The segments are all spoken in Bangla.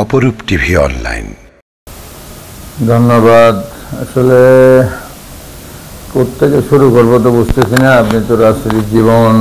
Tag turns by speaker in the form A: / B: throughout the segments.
A: অপরূপ টিভি অনলাইন।
B: ধন্যবাদ। আসলে কোত্থেকে শুরু করবো তো বুঝতেছি না। আপনি তো রাজনৈতিক জীবন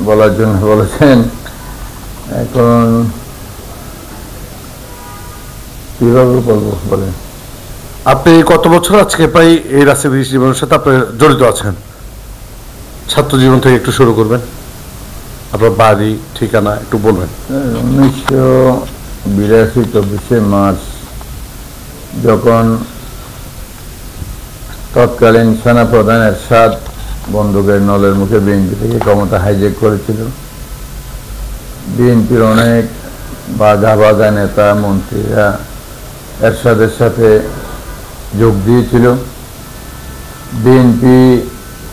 B: বলার জন্য বলেছেন, এখন কিভাবে বলবো বলেন।
C: আপনি কত বছর আজকে প্রায় এই রাজনৈতিক জীবনের সাথে আপনি জড়িত আছেন? ছাত্র জীবন থেকে একটু শুরু করবেন, আপনার বাড়ি ঠিকানা একটু বলবেন।
B: 1982 24শে মার্চ যখন তৎকালীন সেনাপ্রধান এরশাদ বন্দুকের নলের মুখে বিএনপি থেকে ক্ষমতা হাইজ্যাক করেছিল, বিএনপির অনেক বাঘা বাঘা নেতা মন্ত্রীরা এরশাদের সাথে যোগ দিয়েছিল। বিএনপি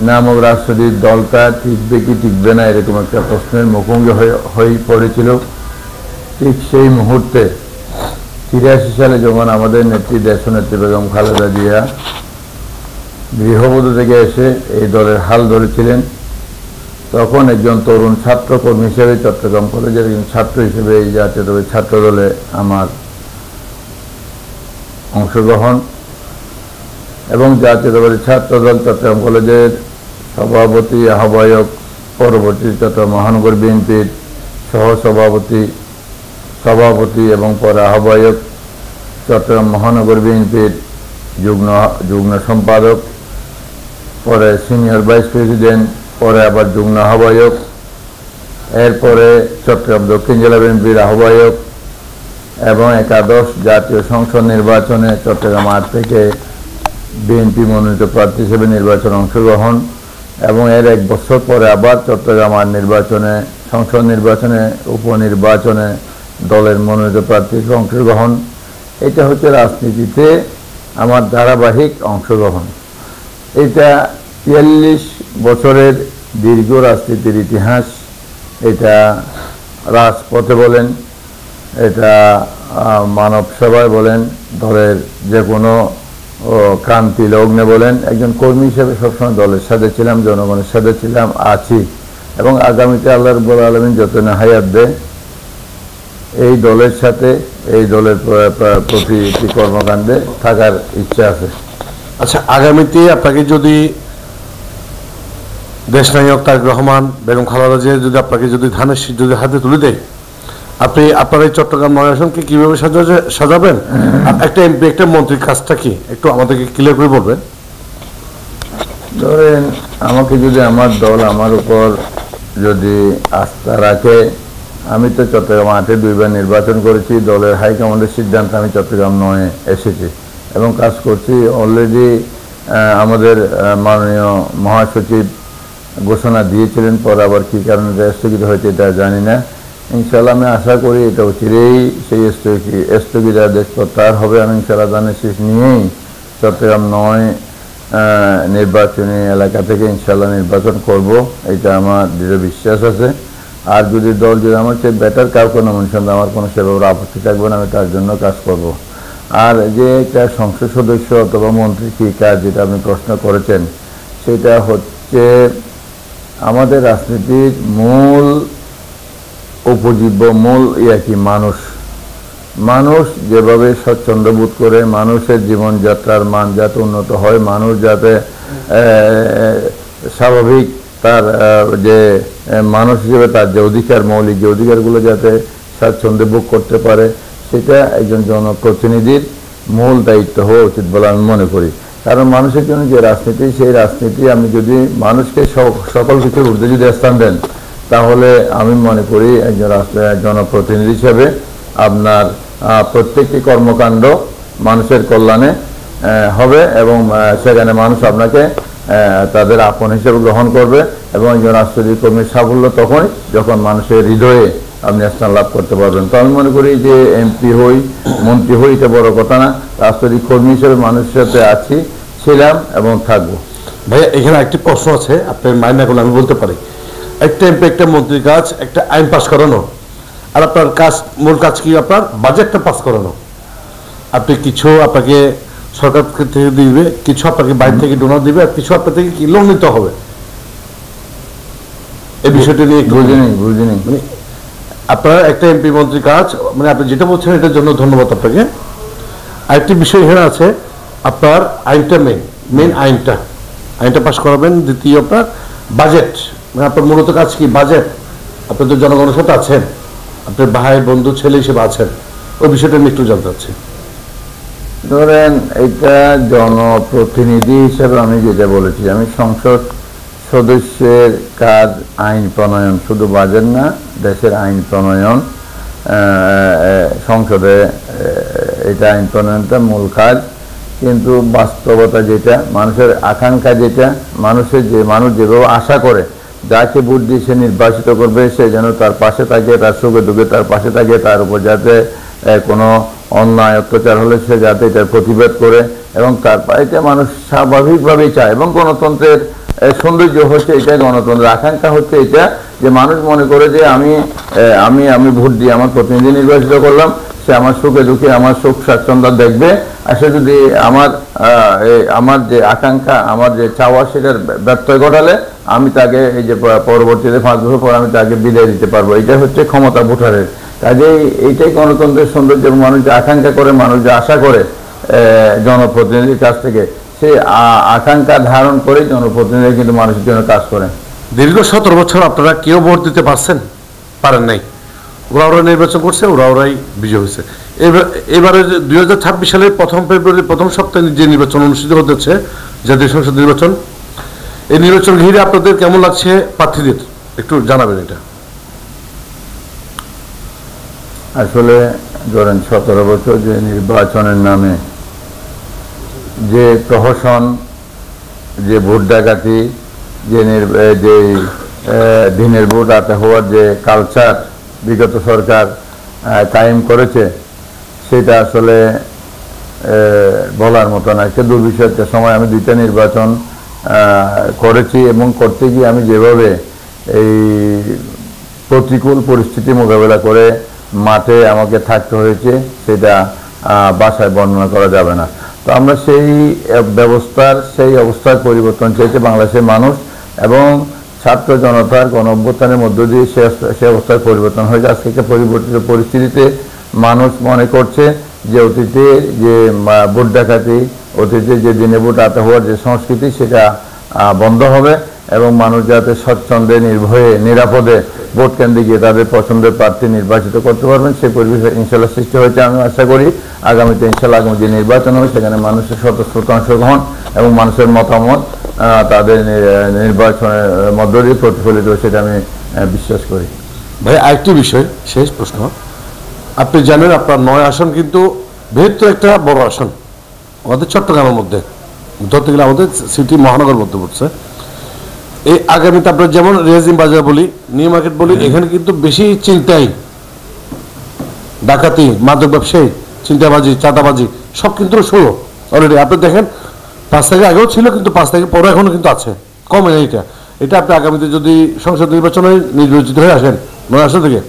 B: নামক রাজনৈতিক দলটা টিকবে কি টিকবে না এরকম একটা প্রশ্নের মুখোমুখি হয়ে পড়েছিল। ঠিক সেই মুহূর্তে 83 সালে যখন আমাদের নেত্রী দেশনেত্রী বেগম খালেদা জিয়া গৃহবধূ থেকে এসে এই দলের হাল ধরেছিলেন, তখন একজন তরুণ ছাত্রকর্মী হিসেবে চট্টগ্রাম কলেজের একজন ছাত্র হিসেবে এই জাতীয়তাবাদী ছাত্র দলে আমার অংশগ্রহণ এবং জাতীয়তাবাদী ছাত্র দল চট্টগ্রাম কলেজের সভাপতি, আহ্বায়ক, পরবর্তী চট্টগ্রাম মহানগর বিএনপির সভাপতি এবং পরে আহ্বায়ক, চট্টগ্রাম মহানগর বিএনপির যুগ্ম সম্পাদক, পরে সিনিয়র ভাইস প্রেসিডেন্ট, পরে আবার যুগ্ম আহ্বায়ক, এরপরে চট্টগ্রাম দক্ষিণ জেলা বিএনপির আহ্বায়ক এবং একাদশ জাতীয় সংসদ নির্বাচনে চট্টগ্রাম 8 থেকে বিএনপি মনোনীত প্রার্থী হিসেবে নির্বাচনে অংশগ্রহণ এবং এর 1 বছর পরে আবার চট্টগ্রাম 8 নির্বাচনে, সংসদ নির্বাচনে, উপনির্বাচনে দলের মনোনীত প্রার্থী হিসেবে অংশগ্রহণ। এটা হচ্ছে রাজনীতিতে আমার ধারাবাহিক অংশগ্রহণ। এটা 43 বছরের দীর্ঘ রাজনীতির ইতিহাস। এটা রাজপথে বলেন, এটা মানব সভায় বলেন, দলের যে কোনো ক্রান্তি লগ্নে বলেন, একজন কর্মী হিসেবে সবসময় দলের সাথে ছিলাম, জনগণের সাথে ছিলাম, আছি এবং আগামীতে আল্লাহ রাব্বুল আলামিন যত না হায়াত দেয় এই দলের সাথে, এই দলের প্রতি কর্মকাণ্ডে থাকার ইচ্ছা আছে।
C: আচ্ছা, আগামীতে আপনাকে যদি দেশনায়ক তারেক রহমান, বেগম খালেদা জিয়া যদি আপনাকে যদি ধানের শীষ যদি হাতে তুলে দেয়, আপনি আপনার এই চট্টগ্রাম নয় আসনকে কীভাবে সাজাবেন? একটা এমপি, একটা মন্ত্রীর কাজটা কি একটু আমাদেরকে ক্লিয়ার করে বলবেন।
B: ধরেন আমাকে যদি আমার দল আমার উপর যদি আস্থা রাখে, আমি তো চট্টগ্রাম 8-এ 2বার নির্বাচন করেছি, দলের হাইকমান্ডের সিদ্ধান্তে আমি চট্টগ্রাম 9-এ এসেছি এবং কাজ করছি। অলরেডি আমাদের মাননীয় মহাসচিব ঘোষণা দিয়েছিলেন, পরে আবার কী কারণে স্থগিত হয়েছে এটা জানি না। ইনশাল্লাহ আমি আশা করি এটা চিরেই সেই স্থগিতাদেশ প্রত্যাহার হবে। আমি ইনশাল্লাহ ধানের শীষ নিয়েই চট্টগ্রাম 9 নির্বাচনী এলাকা থেকে ইনশাল্লাহ নির্বাচন করব, এটা আমার দৃঢ় বিশ্বাস আছে। আর যদি দল যদি আমার চেয়ে বেটার কাউকে নমিনেশন দেয়, আমার কোনো সেভাবে আপত্তি থাকবে না, আমি তার জন্য কাজ করব। আর যে একটা সংসদ সদস্য অথবা মন্ত্রী কী কাজ, যেটা আপনি প্রশ্ন করেছেন, সেটা হচ্ছে আমাদের রাজনীতির মূল উপজীব্য মূল কি মানুষ যেভাবে স্বচ্ছন্দ বোধ করে, মানুষের জীবনযাত্রার মান যাতে উন্নত হয়, মানুষ যাতে স্বাভাবিক তার যে মানুষ হিসেবে তার যে অধিকার, মৌলিক যে অধিকারগুলো যাতে স্বাচ্ছন্দ্যে ভোগ করতে পারে, সেটা একজন জনপ্রতিনিধির মূল দায়িত্ব হওয়া উচিত বলে আমি মনে করি। কারণ মানুষের জন্য যে রাজনীতি, সেই রাজনীতি আপনি যদি মানুষকে সকল কিছুর ঊর্ধ্বে যদি স্থান দেন, তাহলে আমি মনে করি একজন জনপ্রতিনিধি হিসেবে আপনার প্রত্যেকটি কর্মকাণ্ড মানুষের কল্যাণে হবে এবং সেখানে মানুষ আপনাকে তাদের আপন হিসেবে গ্রহণ করবে এবং একজন রাজনৈতিক কর্মীর সাফল্য তখনই যখন মানুষের হৃদয়ে আপনি স্থান লাভ করতে পারবেন। তো আমি মনে করি যে এমপি হই, মন্ত্রী হই, এটা বড় কথা না। রাজনৈতিক কর্মী হিসেবে মানুষের সাথে আছি, ছিলাম এবং থাকবো।
C: ভাইয়া, এখানে একটি প্রশ্ন আছে, আপনার মাইন্ড না করলে আমি বলতে পারি। একটা এমপি, একটা মন্ত্রীর কাজ একটা আইন পাস করানো, আর আপনার কাজ, মূল কাজ কি আপনার বাজেটটা পাস করানো। আপনি কিছু আপনাকে সরকার থেকে দিবে, কিছু আপনাকে বাইরে থেকে ডোনার দিবে, আর কিছু আপনার থেকে কি লোন নিতে হবে। এই বিষয়টা নিয়ে
B: বুঝিনি
C: মানে আপনার একটা এমপি মন্ত্রী কাজ, মানে আপনি যেটা বলছেন এটার জন্য ধন্যবাদ আপনাকে। আরেকটি বিষয় এখানে আছে, আপনার আইনটা মেন আইনটা পাস করাবেন। দ্বিতীয় আপনার বাজেট, মানে আপনার মূলত কাজ কি বাজেট। আপনি তো জনগণের সাথে আছেন, আপনার ভাই বন্ধু ছেলে হিসেবে আছেন, ওই বিষয়টা আমি একটু জানতে চাচ্ছি।
B: ধরেন এটা জনপ্রতিনিধি হিসেবে আমি যেটা বলেছি, আমি সংসদ সদস্যের কাজ আইন প্রণয়ন, শুধু বাজেট না, দেশের আইন প্রণয়ন, সংসদে এটা আইন প্রণয়নটা মূল কাজ। কিন্তু বাস্তবতা যেটা, মানুষের আকাঙ্ক্ষা যেটা, মানুষ যেভাবে আশা করে যাকে ভোট দিয়ে সে নির্বাচিত করবে সে যেন তার পাশে থাকে, তার সুখে দুঃখে তার পাশে থাকে, তার উপর যাতে কোনো অন্যায় অত্যাচার হলে সে যাতে এটার প্রতিবাদ করে, এবং এটা মানুষ স্বাভাবিকভাবেই চায়। এবং গণতন্ত্রের সৌন্দর্য হচ্ছে এটা, গণতন্ত্রের আকাঙ্ক্ষা হচ্ছে এটা যে মানুষ মনে করে যে আমি ভোট দিয়ে আমার প্রতিনিধি নির্বাচিত করলাম, সে আমার সুখে দুঃখে আমার সুখ স্বাচ্ছন্দ্য দেখবে। আর সে যদি আমার যে আকাঙ্ক্ষা, আমার যে চাওয়া সেটার ব্যত্যয় ঘটালে আমি তাকে এই যে পরবর্তীতে 5 বছর পর আমি তাকে বিদায় দিতে পারবো। এটা হচ্ছে ক্ষমতা ভোটারের। কাজেই এইটাই গণতন্ত্রের সৌন্দর্য। মানুষ যে আকাঙ্ক্ষা করে, মানুষ যে আশা করে জনপ্রতিনিধির কাছ থেকে, সেই আকাঙ্ক্ষা ধারণ করে জনপ্রতিনিধি কিন্তু মানুষের জন্য কাজ করে।
C: দীর্ঘ 17 বছর আপনারা কেউ ভোট দিতে পারেন নাই। ওরা নির্বাচন করছে, ওরাই বিজয় হয়েছে। এবারে 2026 সালের 1 ফেব্রুয়ারি প্রথম সপ্তাহে যে নির্বাচন অনুষ্ঠিত হতেছে, জাতীয় সংসদ নির্বাচন, এই নির্বাচন ঘিরে আপনাদের কেমন লাগছে প্রার্থীদের একটু জানাবেন এটা।
B: আসলে ধরেন 17 বছর যে নির্বাচনের নামে যে প্রহসন, যে ভোট ডাকাতি, যে দিনের ভোট রাতে হওয়ার যে কালচার বিগত সরকার কায়েম করেছে, সেটা আসলে বলার মতো না। একটা দুর্বিষহ একটা সময়। আমি 2টা নির্বাচন করেছি এবং করতে গিয়ে আমি যেভাবে এই প্রতিকূল পরিস্থিতি মোকাবেলা করে মাঠে আমাকে থাকতে হয়েছে, সেটা ভাষায় বর্ণনা করা যাবে না। তো আমরা সেই অবস্থার পরিবর্তন চাইছে বাংলাদেশের মানুষ, এবং ছাত্র জনতার গণ অভ্যুত্থানের মধ্য দিয়ে সে অবস্থার পরিবর্তন হয়েছে। আজকে একটা পরিবর্তিত পরিস্থিতিতে মানুষ মনে করছে যে অতীতে যে ভোট ডাকাতি, অতীতে যে দিনে ভোট রাতে হওয়ার যে সংস্কৃতি, সেটা বন্ধ হবে এবং মানুষ যাতে স্বচ্ছন্দে নির্ভয়ে নিরাপদে ভোট কেন্দ্রে গিয়ে তাদের পছন্দের প্রার্থী নির্বাচিত করতে পারবেন, সেই পরিবেশ ইনশাল্লাহ সৃষ্টি হয়েছে। আমি আশা করি আগামীতে ইনশাল্লাহ আগামী যে নির্বাচন হবে সেখানে মানুষের স্বতঃস্ফূর্ত অংশগ্রহণ এবং মানুষের মতামত তাদের নির্বাচনের মধ্য দিয়ে প্রতিফলিত, সেটা আমি বিশ্বাস করি।
C: ভাই আরেকটি বিষয়, শেষ প্রশ্ন। আপনি জানেন আপনার 9 আসন কিন্তু বৃহত্তর একটা বড় আসন আমাদের চট্টগ্রামের মধ্যে, ধরতে গেলে আমাদের সিটি মহানগর মধ্যে পড়ছে। এই আগামীতে আপনার যেমন রেজিম বাজার বলি, নিউ মার্কেট বলি, এখানে কিন্তু বেশি চিন্তাই, ডাকাতি, মাদক ব্যবসায়ী, চিন্তাবাজি, চাঁদাবাজি সব কিন্তু শুরু অলরেডি। আপনি দেখেন 5 তারিখ আগেও ছিল, কিন্তু 5 তারিখ পরে এখনো কিন্তু আছে, কমে না। এটা আপনি আগামীতে যদি সংসদ নির্বাচনে নির্বাচিত হয়ে আসেন 9 আসন থেকে,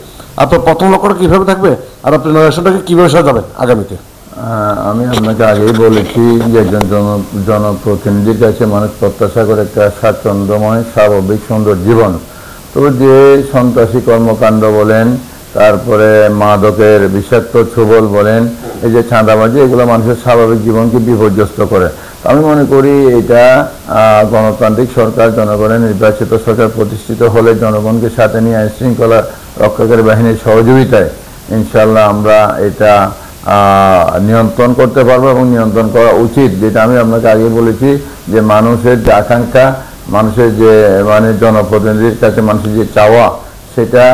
C: আপনার প্রথম লক্ষ্যটা কীভাবে থাকবে আর আপনি 9 আসনটাকে কীভাবে সাজাবেন আগামীতে?
B: আমি আপনাকে আগেই বলেছি যে একজন জনপ্রতিনিধির কাছে মানুষ প্রত্যাশা করে একটা স্বাচ্ছন্দ্যময় স্বাভাবিক সুন্দর জীবন। তো যে সন্ত্রাসী কর্মকাণ্ড বলেন, তারপরে মাদকের বিষাক্ত ছোবল বলেন, এই যে চাঁদাবাজি, এগুলো মানুষের স্বাভাবিক জীবনকে বিপর্যস্ত করে। আমি মনে করি এটা গণতান্ত্রিক সরকার, জনগণের নির্বাচিত সরকার প্রতিষ্ঠিত হলে জনগণকে সাথে নিয়ে আইন শৃঙ্খলা রক্ষাকারী বাহিনীর সহযোগিতায় ইনশাল্লাহ আমরা এটা নিয়ন্ত্রণ করতে পারবো এবং নিয়ন্ত্রণ করা উচিত। যেটা আমি আপনাকে আগে বলেছি যে মানুষের যে আকাঙ্ক্ষা, মানুষের যে জনপ্রতিনিধির কাছে মানুষের যে চাওয়া, সেটা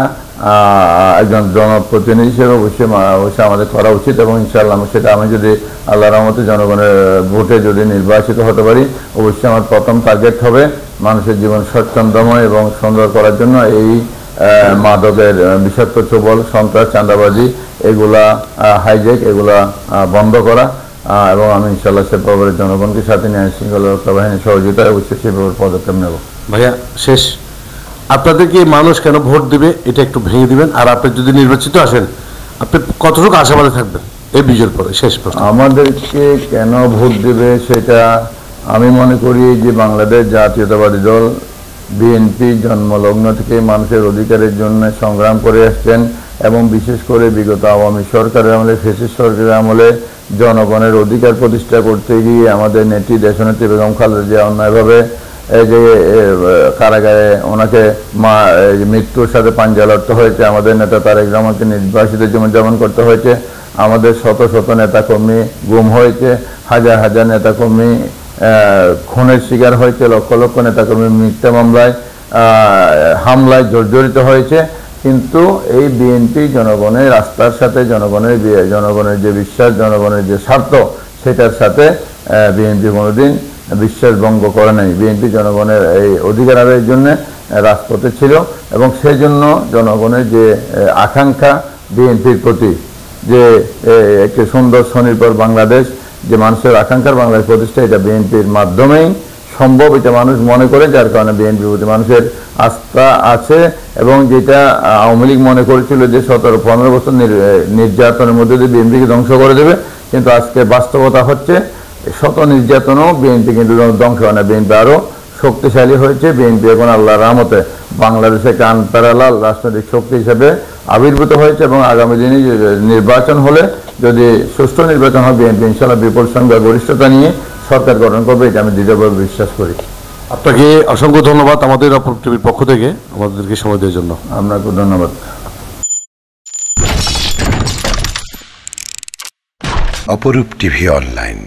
B: একজন জনপ্রতিনিধি হিসেবে অবশ্যই আমাদের করা উচিত। এবং ইনশাআল্লাহ সেটা আমি যদি আল্লাহর রহমতে জনগণের ভোটে যদি নির্বাচিত হতে পারি, অবশ্যই আমার প্রথম টার্গেট হবে মানুষের জীবন স্বচ্ছন্দময় এবং সুন্দর করার জন্য এই মাদকের বিষাক্ত ছোবল, সন্ত্রাস, চাঁদাবাজি, এগুলা হাইজ্যাক, এগুলা বন্ধ করা। এবং আমি ইনশাআল্লাহ সে ব্যাপারে জনগণকে সাথে নিয়ে আইন শৃঙ্খলা রক্ষা বাহিনীর সহযোগিতায় অবশ্যই সে ব্যাপারে পদক্ষেপ নেব।
C: ভাইয়া শেষ, আপনাদেরকে মানুষ কেন ভোট দিবে এটা একটু ভেঙে দিবেন, আর আপনি যদি নির্বাচিত আসেন আপনি কতটুকু আশাবাদী থাকবেন এই বিজয়ের পরে? শেষ প্রশ্ন।
B: আমাদেরকে কেন ভোট দিবে সেটা আমি মনে করি যে বাংলাদেশ জাতীয়তাবাদী দল বিএনপি জন্মলগ্ন থেকে মানুষের অধিকারের জন্য সংগ্রাম করে আসছেন, এবং বিশেষ করে বিগত আওয়ামী সরকারের আমলে, ফ্যাসিস্ট সরকারের আমলে জনগণের অধিকার প্রতিষ্ঠা করতে গিয়ে আমাদের নেত্রী দেশনেত্রী বেগম খালেদা জিয়া অন্যায়ভাবে এই যে কারাগারে ওনাকে মৃত্যুর সাথে পাঞ্জা লড়তে হয়েছে, আমাদের নেতা তারেক রহমানকে নির্বাসিত জীবনযাপন করতে হয়েছে, আমাদের শত শত নেতাকর্মী গুম হয়েছে, হাজার হাজার নেতাকর্মী খুনের শিকার হয়েছে, লক্ষ লক্ষ নেতাকর্মী মিথ্যা মামলায় হামলায় জর্জরিত হয়েছে। কিন্তু এই বিএনপি জনগণের আস্থার সাথে, জনগণের যে বিশ্বাস, জনগণের যে স্বার্থ, সেটার সাথে বিএনপি কোনোদিন বিশ্বাস ভঙ্গ করে নাই। বিএনপি জনগণের এই অধিকার আদায়ের জন্য রাজপথে ছিল এবং সেই জন্য জনগণের যে আকাঙ্ক্ষা বিএনপির প্রতি, যে একটি সুন্দর স্বনির্ভর বাংলাদেশ, যে মানুষের আকাঙ্ক্ষার বাংলাদেশ প্রতিষ্ঠা, এটা বিএনপির মাধ্যমেই সম্ভব, এটা মানুষ মনে করে, যার কারণে বিএনপির প্রতি মানুষের আস্থা আছে। এবং যেটা আওয়ামী লীগ মনে করেছিল যে 17-15 বছর নির্যাতনের মধ্যে দিয়ে বিএনপিকে ধ্বংস করে দেবে, কিন্তু আজকে বাস্তবতা হচ্ছে শত নির্যাতনও বিএনপি কিন্তু ধ্বংস হয় না, বিএনপি আরও শক্তিশালী হয়েছে। বিএনপি এখন আল্লাহর রহমতে বাংলাদেশে একটা আনপ্যারালাল রাজনৈতিক শক্তি হিসেবে আবির্ভূত হয়েছে এবং আগামী দিনে নির্বাচন হলে, যদি সুষ্ঠু নির্বাচন হয়, বিএনপি ইনশাআল্লাহ বিপুল সংখ্যা গরিষ্ঠতা নিয়ে সরকার গঠন করবে, এটা আমি দৃঢ়ভাবে বিশ্বাস করি।
C: আপনাকে অসংখ্য ধন্যবাদ আমাদের অপরূপ টিভির পক্ষ থেকে আমাদেরকে সময় দেওয়ার জন্য।
B: আপনাকে ধন্যবাদ।
A: অপরূপ টিভি অনলাইন।